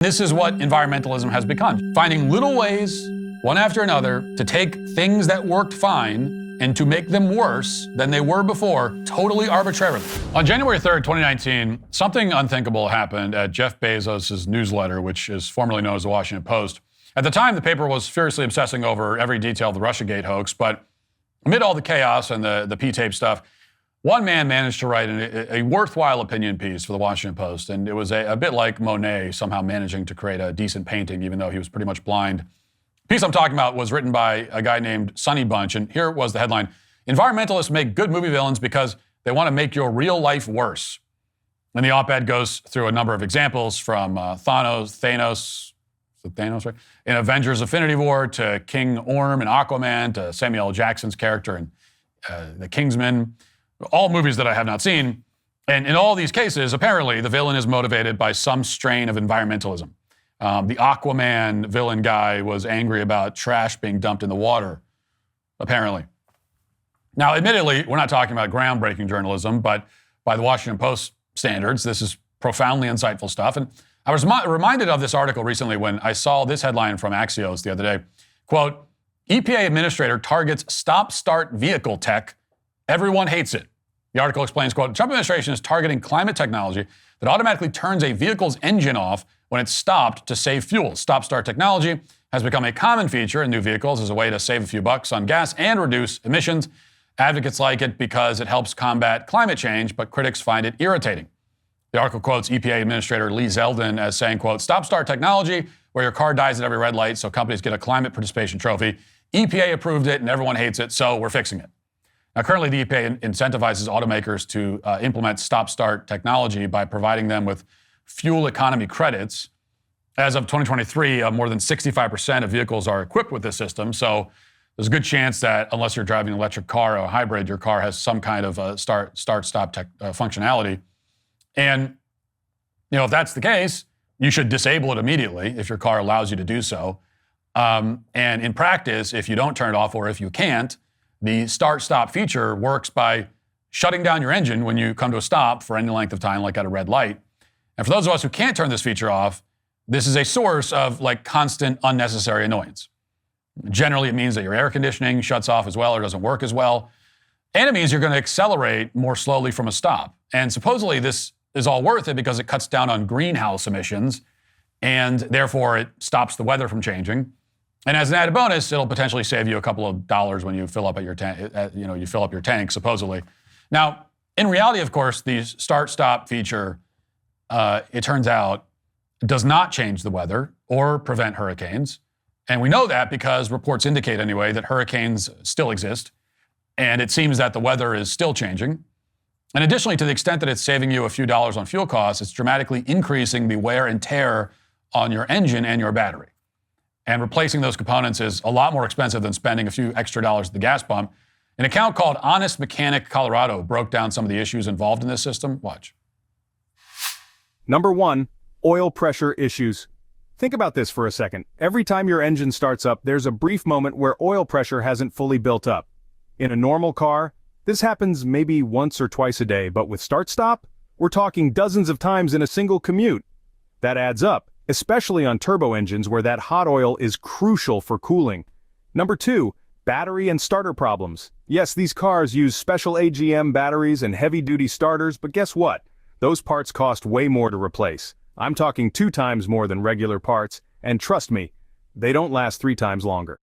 This is what environmentalism has become, finding little ways, one after another, to take things that worked fine and to make them worse than they were before, totally arbitrarily. On January 3rd, 2019, something unthinkable happened at Jeff Bezos' newsletter, which is formerly known as the Washington Post. At the time, the paper was furiously obsessing over every detail of the Russiagate hoax, but amid all the chaos and the P-tape stuff, one man managed to write a worthwhile opinion piece for the Washington Post, and it was a bit like Monet somehow managing to create a decent painting, even though he was pretty much blind. The piece I'm talking about was written by a guy named Sonny Bunch, and here was the headline: "Environmentalists make good movie villains because they want to make your real life worse." And the op-ed goes through a number of examples from Thanos, right? In Avengers: Infinity War, to King Orm in Aquaman, to Samuel L. Jackson's character in The Kingsman. All movies that I have not seen. And in all these cases, apparently, the villain is motivated by some strain of environmentalism. The Aquaman villain guy was angry about trash being dumped in the water, apparently. Now, admittedly, we're not talking about groundbreaking journalism, but by the Washington Post standards, this is profoundly insightful stuff. And I was reminded of this article recently when I saw this headline from Axios the other day. Quote, "EPA administrator targets stop-start vehicle tech. Everyone hates it." The article explains, quote, "Trump administration is targeting climate technology that automatically turns a vehicle's engine off when it's stopped to save fuel. Stop-start technology has become a common feature in new vehicles as a way to save a few bucks on gas and reduce emissions. Advocates like it because it helps combat climate change, but critics find it irritating." The article quotes EPA Administrator Lee Zeldin as saying, quote, "Stop-start technology where your car dies at every red light so companies get a climate participation trophy. EPA approved it and everyone hates it, so we're fixing it." Now, currently, the EPA incentivizes automakers to implement stop-start technology by providing them with fuel economy credits. As of 2023, more than 65% of vehicles are equipped with this system, so there's a good chance that unless you're driving an electric car or a hybrid, your car has some kind of start-stop functionality. And if that's the case, you should disable it immediately if your car allows you to do so. And in practice, if you don't turn it off or if you can't, the start-stop feature works by shutting down your engine when you come to a stop for any length of time, like at a red light. And for those of us who can't turn this feature off, this is a source of constant unnecessary annoyance. Generally, it means that your air conditioning shuts off as well or doesn't work as well. And it means you're going to accelerate more slowly from a stop. And supposedly this is all worth it because it cuts down on greenhouse emissions, and therefore it stops the weather from changing. And as an added bonus, it'll potentially save you a couple of dollars when you fill up your tank, supposedly. Now, in reality, of course, the start-stop feature, it turns out, does not change the weather or prevent hurricanes. And we know that because reports indicate anyway that hurricanes still exist. And it seems that the weather is still changing. And additionally, to the extent that it's saving you a few dollars on fuel costs, it's dramatically increasing the wear and tear on your engine and your battery. And replacing those components is a lot more expensive than spending a few extra dollars at the gas pump. An account called Honest Mechanic Colorado broke down some of the issues involved in this system. Watch. Number 1, oil pressure issues. Think about this for a second. Every time your engine starts up, there's a brief moment where oil pressure hasn't fully built up. In a normal car, this happens maybe once or twice a day, but with start-stop, we're talking dozens of times in a single commute. That adds up, especially on turbo engines where that hot oil is crucial for cooling. Number 2, battery and starter problems. Yes, these cars use special AGM batteries and heavy-duty starters, but guess what? Those parts cost way more to replace. I'm talking 2 times more than regular parts, and trust me, they don't last 3 times longer.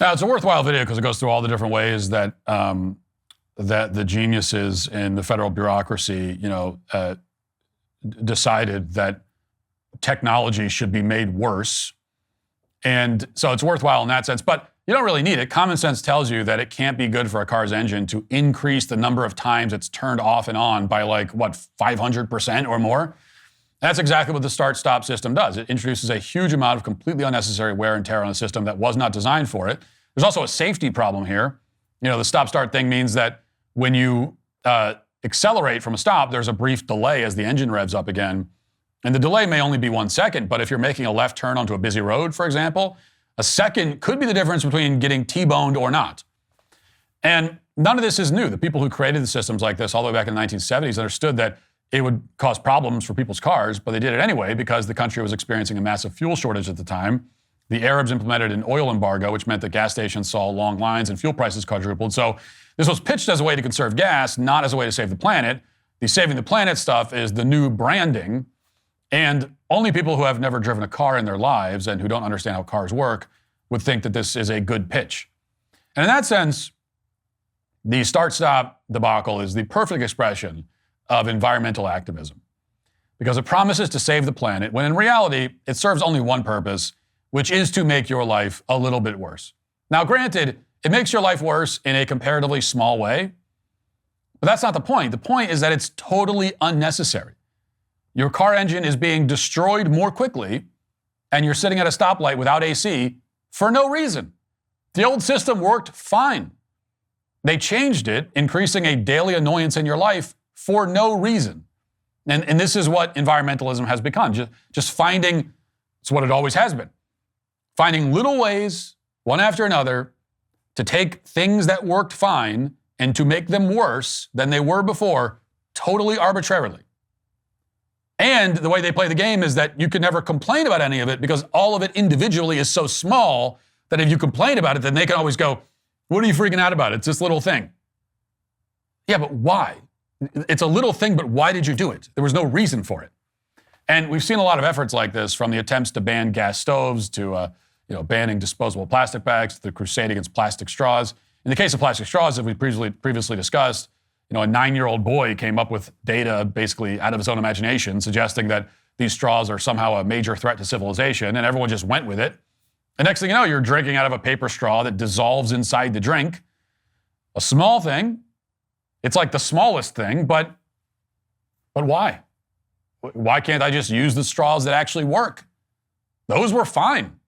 Now, it's a worthwhile video because it goes through all the different ways that that the geniuses in the federal bureaucracy, decided that technology should be made worse. And so it's worthwhile in that sense, but you don't really need it. Common sense tells you that it can't be good for a car's engine to increase the number of times it's turned off and on by 500% or more. That's exactly what the start-stop system does. It introduces a huge amount of completely unnecessary wear and tear on a system that was not designed for it. There's also a safety problem here. The stop-start thing means that when you accelerate from a stop, there's a brief delay as the engine revs up again. And the delay may only be 1 second, but if you're making a left turn onto a busy road, for example, a second could be the difference between getting T-boned or not. And none of this is new. The people who created the systems like this all the way back in the 1970s understood that it would cause problems for people's cars, but they did it anyway because the country was experiencing a massive fuel shortage at the time. The Arabs implemented an oil embargo, which meant that gas stations saw long lines and fuel prices quadrupled. So this was pitched as a way to conserve gas, not as a way to save the planet. The saving the planet stuff is the new branding, and only people who have never driven a car in their lives and who don't understand how cars work would think that this is a good pitch. And in that sense, the start-stop debacle is the perfect expression of environmental activism, because it promises to save the planet when in reality it serves only one purpose, which is to make your life a little bit worse. Now, granted, it makes your life worse in a comparatively small way, but that's not the point. The point is that it's totally unnecessary. Your car engine is being destroyed more quickly, and you're sitting at a stoplight without AC for no reason. The old system worked fine. They changed it, increasing a daily annoyance in your life for no reason. And this is what environmentalism has become, just finding, it's what it always has been, finding little ways, one after another, to take things that worked fine and to make them worse than they were before, totally arbitrarily. And the way they play the game is that you can never complain about any of it because all of it individually is so small that if you complain about it, then they can always go, what are you freaking out about? It's this little thing. Yeah, but why? It's a little thing, but why did you do it? There was no reason for it. And we've seen a lot of efforts like this, from the attempts to ban gas stoves to banning disposable plastic bags, to the crusade against plastic straws. In the case of plastic straws, as we previously discussed, a 9-year-old boy came up with data basically out of his own imagination, suggesting that these straws are somehow a major threat to civilization, and everyone just went with it. The next thing you know, you're drinking out of a paper straw that dissolves inside the drink. A small thing. It's like the smallest thing, but why? Why can't I just use the straws that actually work? Those were fine.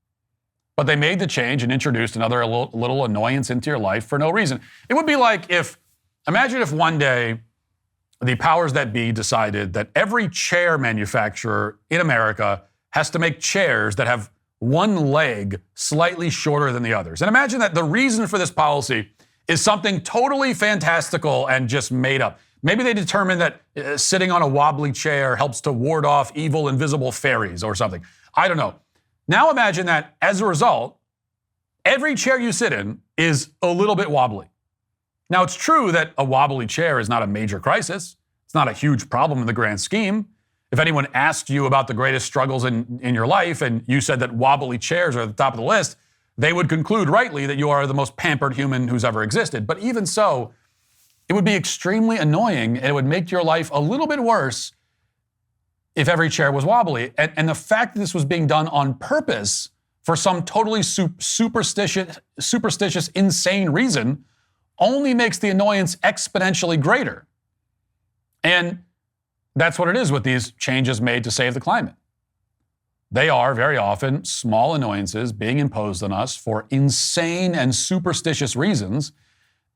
But they made the change and introduced another little annoyance into your life for no reason. It would be like imagine if one day the powers that be decided that every chair manufacturer in America has to make chairs that have one leg slightly shorter than the others. And imagine that the reason for this policy is something totally fantastical and just made up. Maybe they determined that sitting on a wobbly chair helps to ward off evil, invisible fairies or something. I don't know. Now imagine that as a result, every chair you sit in is a little bit wobbly. Now, it's true that a wobbly chair is not a major crisis. It's not a huge problem in the grand scheme. If anyone asked you about the greatest struggles in your life and you said that wobbly chairs are at the top of the list, they would conclude rightly that you are the most pampered human who's ever existed. But even so, it would be extremely annoying and it would make your life a little bit worse if every chair was wobbly. And the fact that this was being done on purpose for some totally superstitious, insane reason only makes the annoyance exponentially greater. And that's what it is with these changes made to save the climate. They are very often small annoyances being imposed on us for insane and superstitious reasons,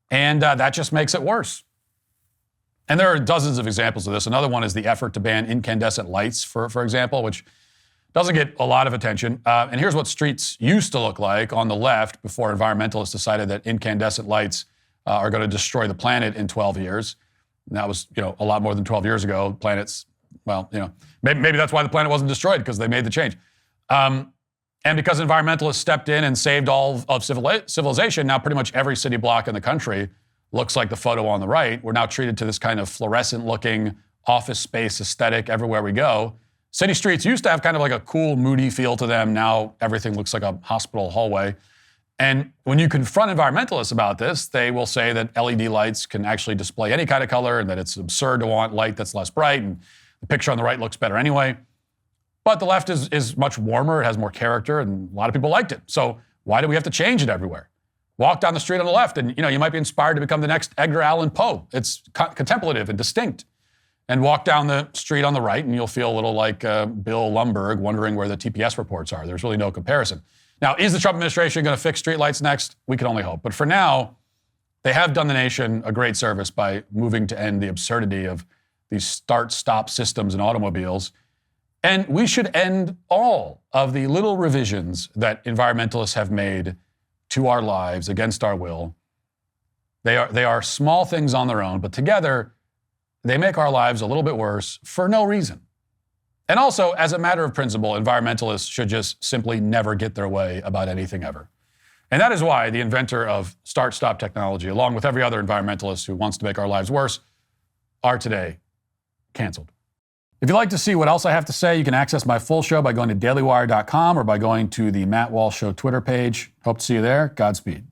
and that just makes it worse. And there are dozens of examples of this. Another one is the effort to ban incandescent lights, for example, which doesn't get a lot of attention. And here's what streets used to look like on the left before environmentalists decided that incandescent lights are going to destroy the planet in 12 years. And that was, a lot more than 12 years ago. Planets, maybe that's why the planet wasn't destroyed, because they made the change. And because environmentalists stepped in and saved all of civilization, now pretty much every city block in the country looks like the photo on the right. We're now treated to this kind of fluorescent-looking office space aesthetic everywhere we go. City streets used to have kind of like a cool, moody feel to them. Now everything looks like a hospital hallway. And when you confront environmentalists about this, they will say that LED lights can actually display any kind of color and that it's absurd to want light that's less bright, and the picture on the right looks better anyway. But the left is much warmer, it has more character, and a lot of people liked it. So why do we have to change it everywhere? Walk down the street on the left and you might be inspired to become the next Edgar Allan Poe. It's contemplative and distinct. And walk down the street on the right and you'll feel a little like Bill Lumbergh wondering where the TPS reports are. There's really no comparison. Now, is the Trump administration going to fix streetlights next? We can only hope. But for now, they have done the nation a great service by moving to end the absurdity of these start-stop systems in automobiles. And we should end all of the little revisions that environmentalists have made to our lives against our will. They are small things on their own, but together, they make our lives a little bit worse for no reason. And also, as a matter of principle, environmentalists should just simply never get their way about anything ever. And that is why the inventor of start-stop technology, along with every other environmentalist who wants to make our lives worse, are today canceled. If you'd like to see what else I have to say, you can access my full show by going to dailywire.com or by going to the Matt Walsh Show Twitter page. Hope to see you there. Godspeed.